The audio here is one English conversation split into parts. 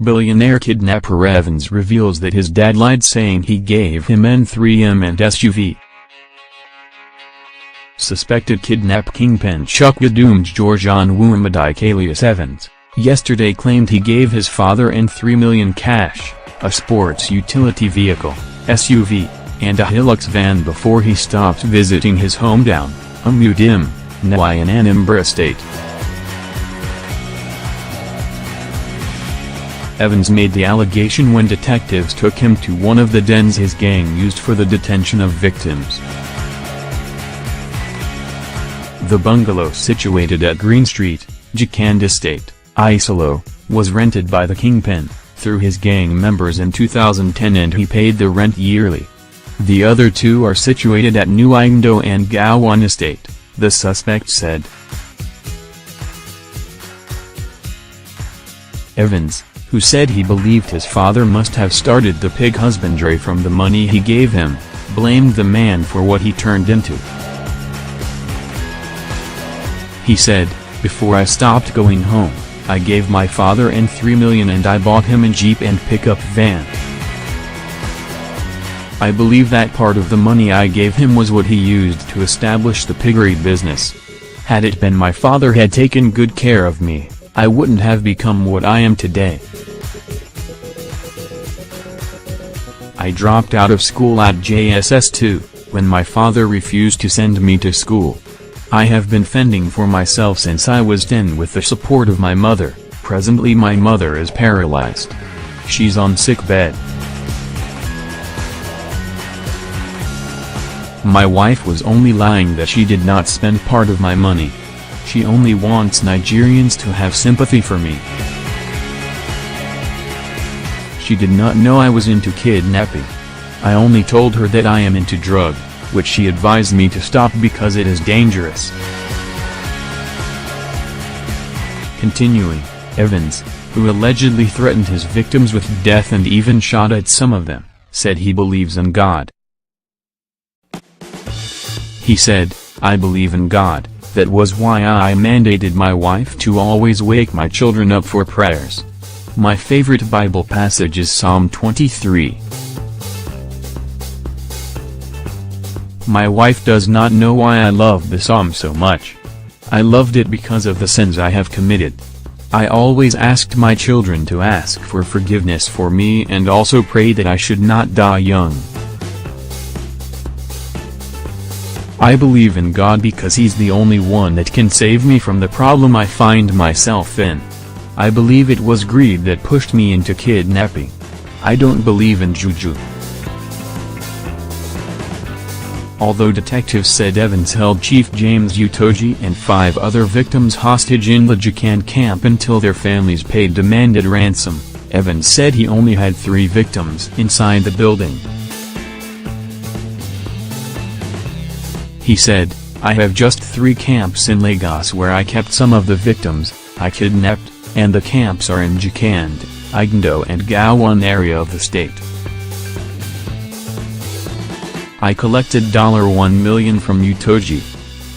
Billionaire kidnapper Evans reveals that his dad lied saying he gave him N3M and SUV. Suspected kidnap kingpin Chuck doomed Georgian Muhammad alias Evans, yesterday claimed he gave his father $3 million cash, a sports utility vehicle, SUV, and a Hilux van before he stopped visiting his hometown, Umudim, Nawai in Anambra State. Evans made the allegation when detectives took him to one of the dens his gang used for the detention of victims. The bungalow situated at Green Street, Jacand Estate, Isolo, was rented by the kingpin, through his gang members in 2010 and he paid the rent yearly. The other two are situated at New Igndo and Gowan Estate, the suspect said. Evans, who said he believed his father must have started the pig husbandry from the money he gave him, blamed the man for what he turned into. He said, "Before I stopped going home, I gave my father $3 million and I bought him a Jeep and pickup van. I believe that part of the money I gave him was what he used to establish the piggery business. Had it been my father had taken good care of me, I wouldn't have become what I am today. I dropped out of school at JSS2, when my father refused to send me to school. I have been fending for myself since I was 10 with the support of my mother. Presently my mother is paralyzed. She's on sick bed. My wife was only lying that she did not spend part of my money. She only wants Nigerians to have sympathy for me. She did not know I was into kidnapping. I only told her that I am into drug, which she advised me to stop because it is dangerous." Continuing, Evans, who allegedly threatened his victims with death and even shot at some of them, said he believes in God. He said, "I believe in God, that was why I mandated my wife to always wake my children up for prayers. My favorite Bible passage is Psalm 23. My wife does not know why I love the psalm so much. I loved it because of the sins I have committed. I always asked my children to ask for forgiveness for me and also pray that I should not die young. I believe in God because He's the only one that can save me from the problem I find myself in. I believe it was greed that pushed me into kidnapping. I don't believe in juju." Although detectives said Evans held Chief James Utoji and 5 other victims hostage in the Jacand camp until their families paid demanded ransom, Evans said he only had 3 victims inside the building. He said, "I have just 3 camps in Lagos where I kept some of the victims I kidnapped, and the camps are in Jacand, Igndo and Gowan area of the state. I collected $1 million from Utoji.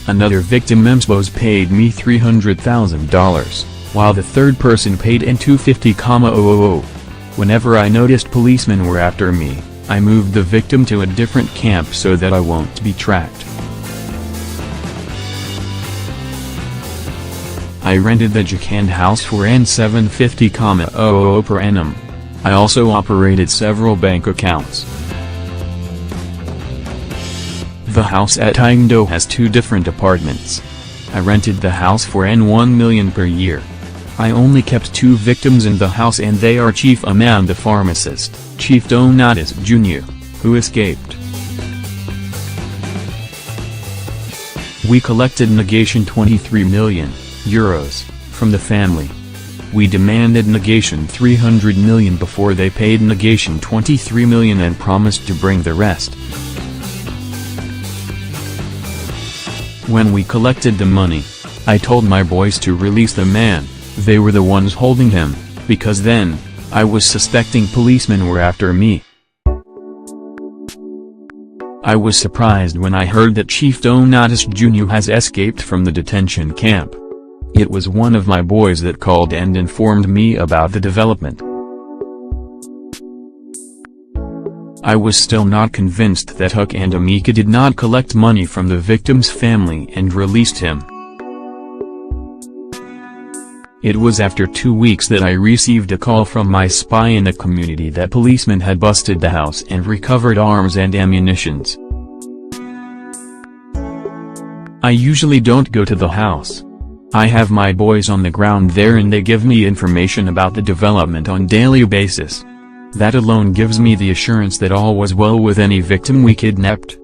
Another victim Msbos paid me $300,000, while the third person paid N250,000. Whenever I noticed policemen were after me, I moved the victim to a different camp so that I won't be tracked. I rented the Jacand house for N750,000 per annum. I also operated several bank accounts. The house at Igndo has 2 different apartments. I rented the house for N1 million per year. I only kept 2 victims in the house and they are Chief Aman the pharmacist, Chief Donatus Jr., who escaped. We collected negation €23 million from the family. We demanded negation 300 million before they paid negation 23 million and promised to bring the rest. When we collected the money, I told my boys to release the man, they were the ones holding him, because then, I was suspecting policemen were after me. I was surprised when I heard that Chief Donatus Jr. has escaped from the detention camp. It was one of my boys that called and informed me about the development. I was still not convinced that Huck and Amika did not collect money from the victim's family and released him. It was after 2 weeks that I received a call from my spy in the community that policemen had busted the house and recovered arms and ammunitions. I usually don't go to the house. I have my boys on the ground there and they give me information about the development on daily basis. That alone gives me the assurance that all was well with any victim we kidnapped.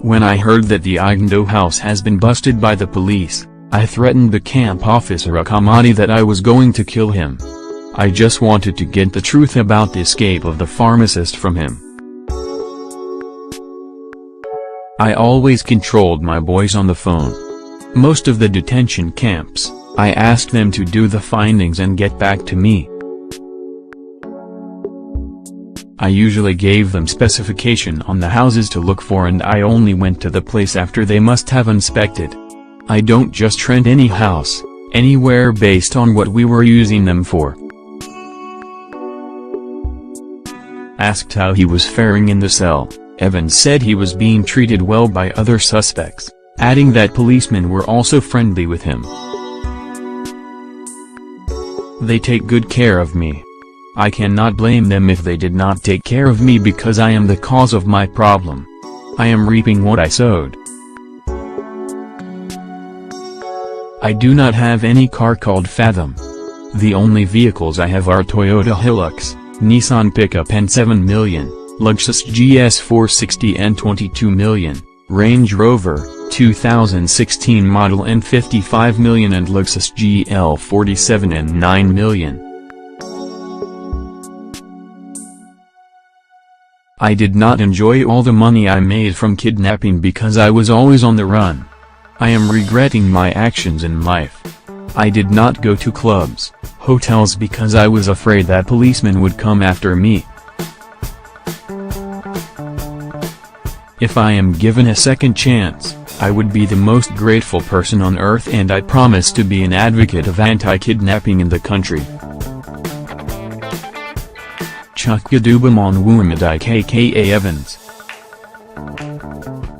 When I heard that the Igndo house has been busted by the police, I threatened the camp officer Akamadi that I was going to kill him. I just wanted to get the truth about the escape of the pharmacist from him. I always controlled my boys on the phone. Most of the detention camps, I asked them to do the findings and get back to me. I usually gave them specification on the houses to look for and I only went to the place after they must have inspected. I don't just rent any house, anywhere based on what we were using them for. Asked how he was faring in the cell, Evans said he was being treated well by other suspects, adding that policemen were also friendly with him. They take good care of me. I cannot blame them if they did not take care of me because I am the cause of my problem. I am reaping what I sowed. I do not have any car called Fathom. The only vehicles I have are Toyota Hilux, Nissan pickup and 7 million, Lexus GS 460 and 22 million, Range Rover, 2016 model and 55 million and Lexus GL 47 and 9 million. I did not enjoy all the money I made from kidnapping because I was always on the run. I am regretting my actions in life. I did not go to clubs, hotels because I was afraid that policemen would come after me. If I am given a second chance, I would be the most grateful person on earth and I promise to be an advocate of anti-kidnapping in the country. Chuck Yadubam on Wumadike kka Evans.